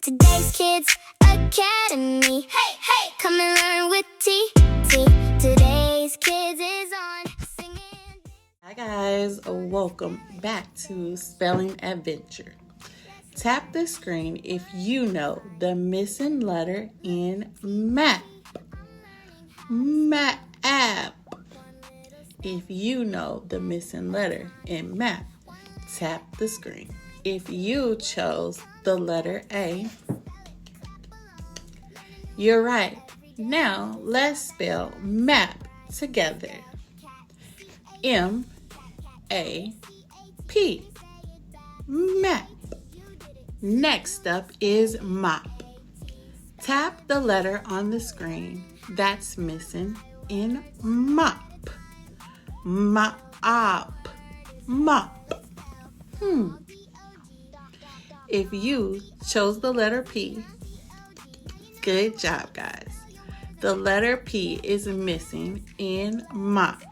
Today's Kids Academy. Hey, hey! Come and learn with T. Today's Kids is on singing. Hi guys, welcome back to Spelling Adventure. Tap the screen if you know the missing letter in map. Map. If you know the missing letter in map, tap the screen. If you chose the letter A, you're right. Now let's spell map together. M-A-P. Map. Next up is mop. Tap the letter on the screen that's missing in mop. Mop. Mop. If you chose the letter P, good job, guys. The letter P is missing in mop.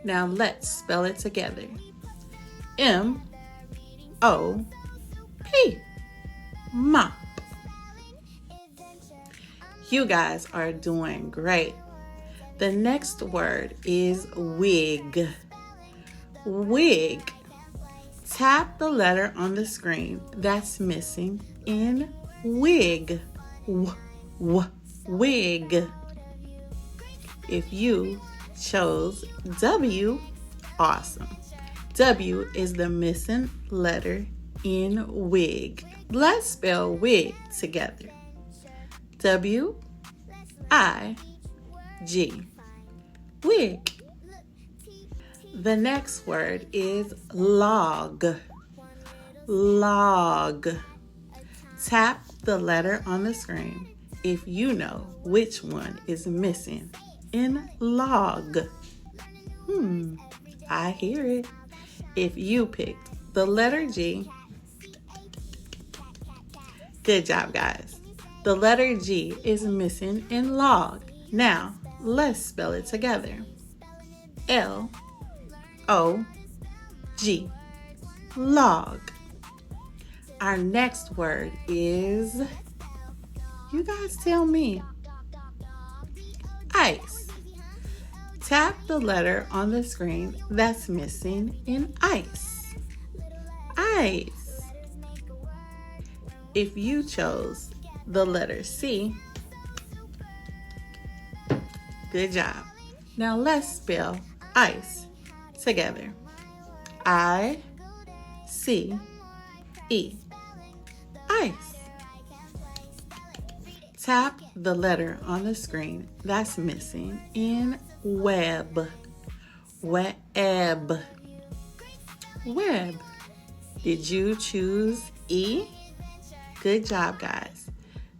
Now let's spell it together. M-O-P. Mop. You guys are doing great. The next word is wig. Wig. Tap the letter on the screen that's missing in wig. Wig. If you chose W, awesome. W is the missing letter in wig. Let's spell wig together. W-I-G. Wig. The next word is log. Log. Tap the letter on the screen if you know which one is missing in log. I hear it. If you picked the letter G, good job, guys. The letter G is missing in log. Now, let's spell it together. L-O-G. Log. Our next word is, you guys tell me, ice. Tap the letter on the screen that's missing in ice. Ice. If you chose the letter C, good job. Now let's spell ice together. I-C-E. Ice. Tap the letter on the screen that's missing in web. Web. Web. Did you choose E? Good job, guys.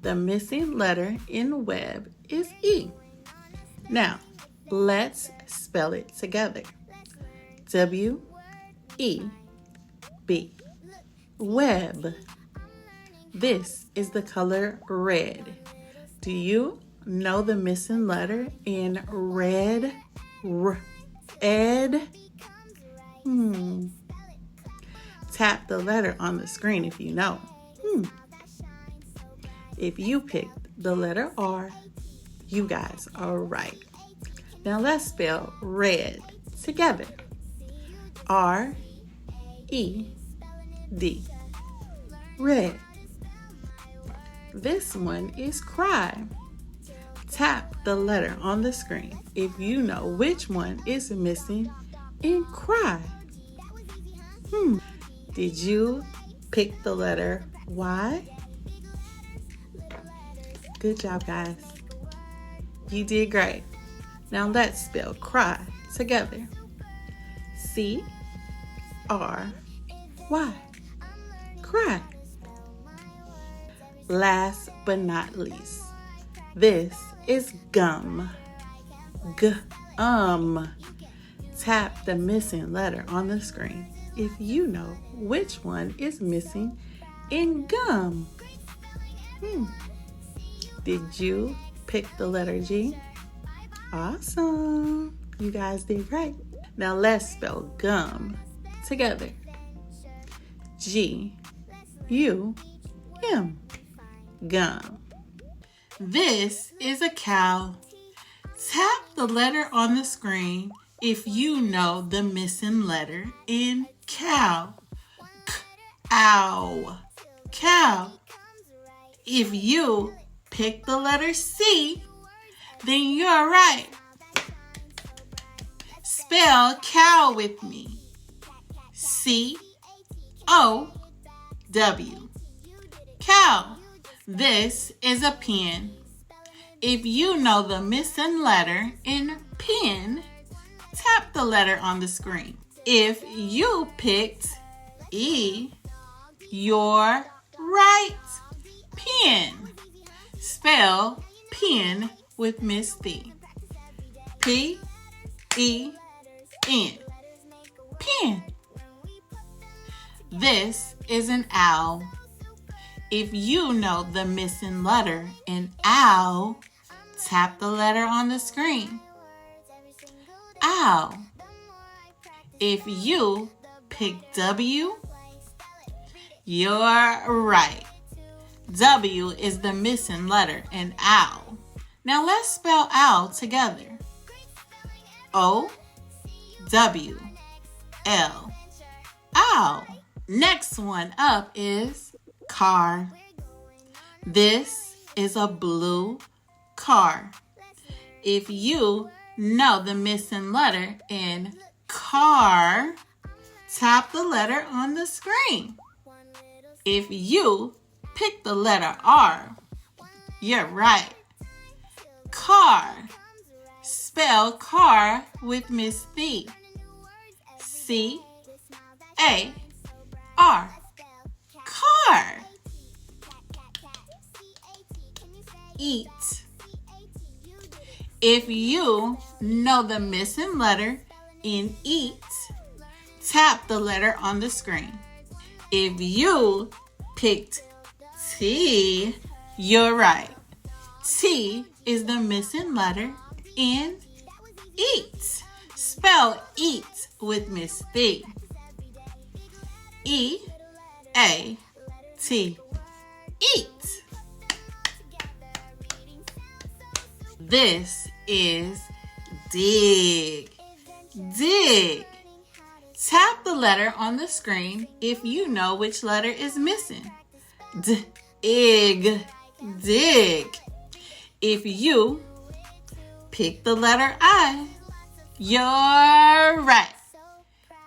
The missing letter in web is E. Now, let's spell it together. W-E-B. Web. This is the color red. Do you know the missing letter in red? Ed. Tap the letter on the screen if you know. If you picked the letter R, you guys are right. Now let's spell red together. R-E-D. Red. This one is cry. Tap the letter on the screen if you know which one is missing in cry. Did you pick the letter Y? Good job, guys. You did great. Now let's spell cry together. C-R-Y. Cry. Last but not least, this is gum. Gum. Tap the missing letter on the screen if you know which one is missing in gum. Did you pick the letter G? Awesome. You guys did right. Now let's spell gum together. G-U-M. gum. This is a cow. Tap the letter on the screen if you know the missing letter in cow. Ow. Cow. If you pick the letter C, then you're right. Spell cow with me. C-O-W. Cow. This is a pen. If you know the missing letter in pen, tap the letter on the screen. If you picked E, you're right. Pen. Spell pen with Miss T. P-E-N. Pen. This is an owl. If you know the missing letter in owl, tap the letter on the screen. Owl. If you pick W, you're right. W is the missing letter in owl. Now let's spell owl together. O-W-L. Owl. Next one up is car. This is a blue car. If you know the missing letter in car, tap the letter on the screen. If you pick the letter R, you're right. Car. Spell car with Miss C. C-A-R. Car. Eat. If you know the missing letter in eat, tap the letter on the screen. If you picked T, you're right. T is the missing letter in eat. Spell eat with Miss T. E-A-T. Eat. This is dig. Dig. Tap the letter on the screen if you know which letter is missing. D-ig. Dig. If you pick the letter I, you're right.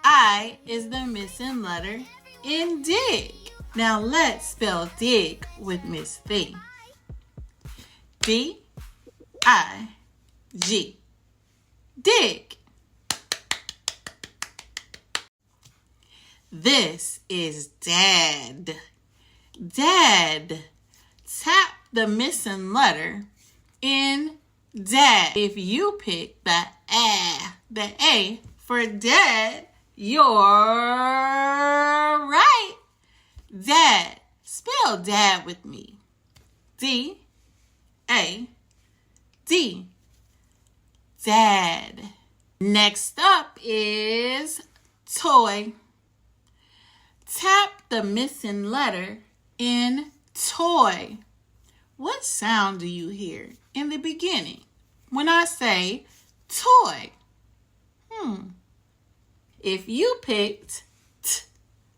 I is the missing letter in dig. Now let's spell dig with Miss V. D-I-G. Dig. This is dad. Dad. Tap the missing letter in dad. If you pick the A for dad, you're right. Dad. Spell dad with me. D-A-D. Dad. Next up is toy. Tap the missing letter in toy. What sound do you hear in the beginning when I say toy? If you picked T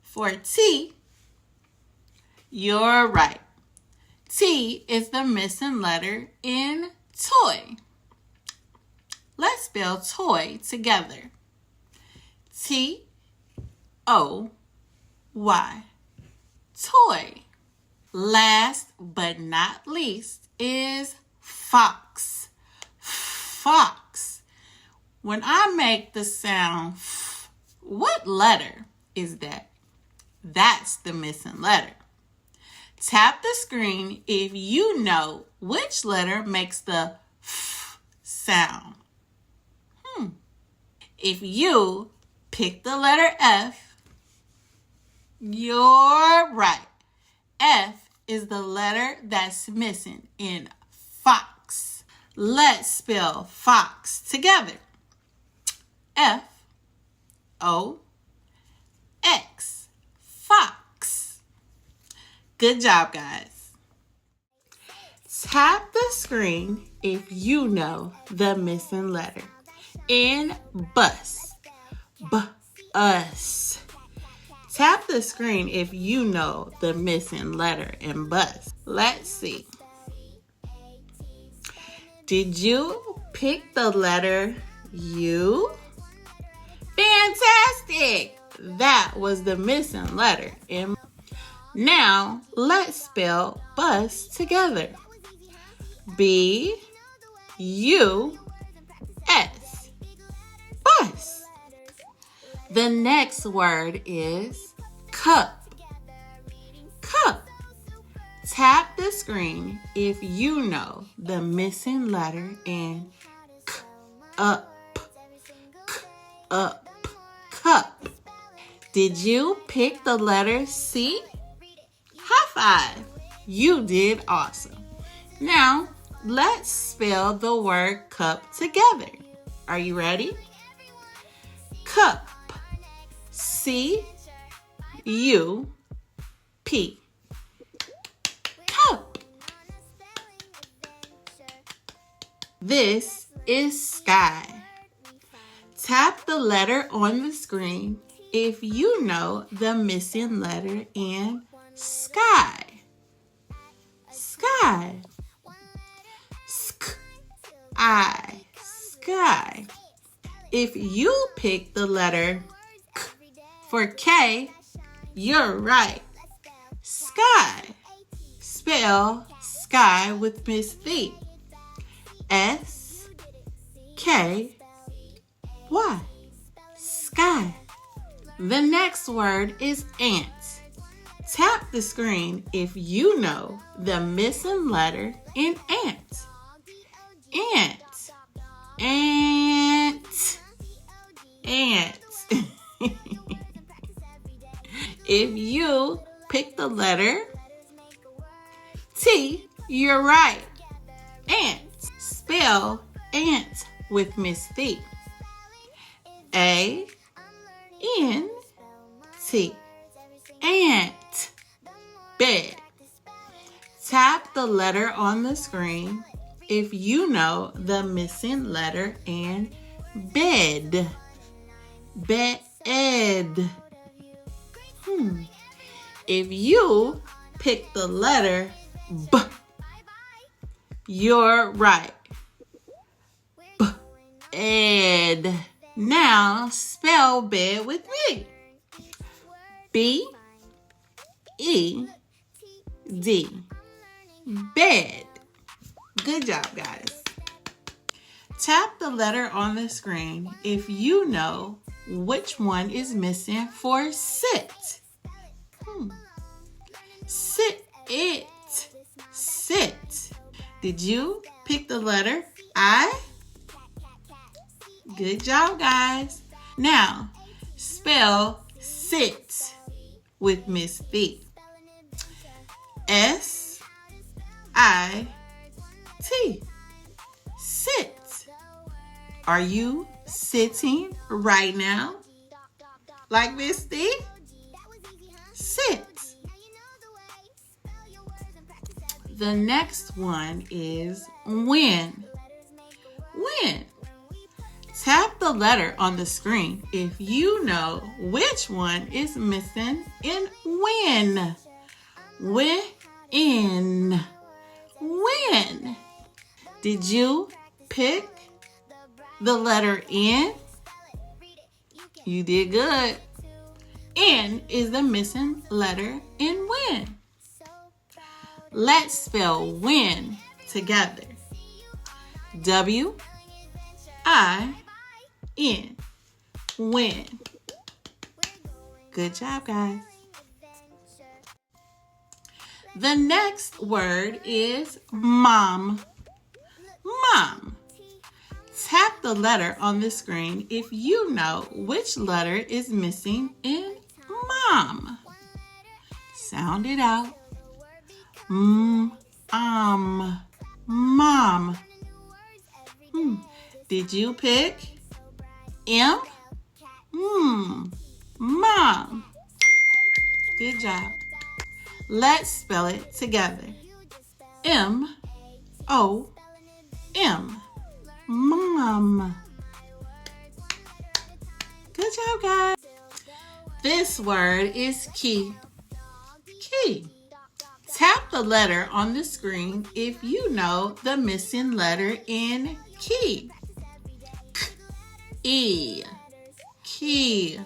for T, you're right. T is the missing letter in toy. Let's spell toy together. T-O-Y. Toy. Last but not least is fox. Fox. When I make the sound F, what letter is that? That's the missing letter. Tap the screen if you know which letter makes the F sound. If you pick the letter F, you're right. F is the letter that's missing in fox. Let's spell fox together. F-O-X. Fox. Good job, guys. Tap the screen if you know the missing letter. In bus. Bus. Tap the screen if you know the missing letter in bus. Let's see. Did you pick the letter U? Fantastic! That was the missing letter in. Now, let's spell bus together. B-U-S. Bus. The next word is cup. Cup. Tap the screen if you know the missing letter in up. Up. Cup. Did you pick the letter C? High five. You did awesome. Now, let's spell the word cup together. Are you ready? Cup. C-U-P. Cup. This is sky. Tap the letter on the screen if you know the missing letter in sky. Sky. Sk-I. Sky. If you pick the letter K for K, you're right. Sky. Spell sky with Miss V. S-K-Y. Sky. The next word is ant. Tap the screen if you know the missing letter in ant. Ant. Ant. Ant. If you pick the letter T, you're right. Ant. Spell ant with Miss V. A-N-T. Ant. Bed. Tap the letter on the screen if you know the missing letter in bed. Bed. If you pick the letter B, you're right. Bed. Now spell bed with me. B-E-D. Bed. Good job, guys. Tap the letter on the screen if you know which one is missing for sit. Sit it. Sit. Did you pick the letter I? Good job, guys. Now, spell sit with Miss V. S-I-T. Sit. Are you sitting right now? Like Miss V? Sit. The next one is when. When. Tap the letter on the screen if you know which one is missing in when. When. When. Did you pick the letter N? You did good. N is the missing letter in when. Let's spell when together. W-I-N. When. Good job, guys. The next word is mom. Mom. Tap the letter on the screen if you know which letter is missing in mom. Sound it out. Mom. Did you pick M? Mom. Good job. Let's spell it together. M-O-M. Mom. Good job, guys. This word is key. Key. Tap the letter on the screen if you know the missing letter in key. K-E. Key.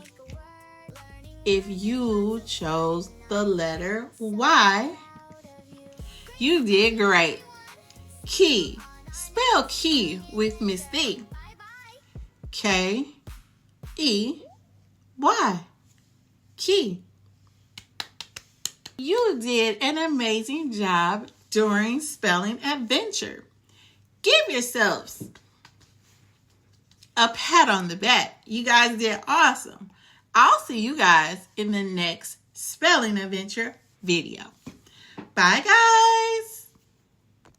If you chose the letter Y, you did great. Key. Spell key with Miss D. K-E-Y. Key. You did an amazing job during spelling adventure. Give yourselves a pat on the back. You guys did awesome. I'll see you guys in the next spelling adventure video. Bye, guys.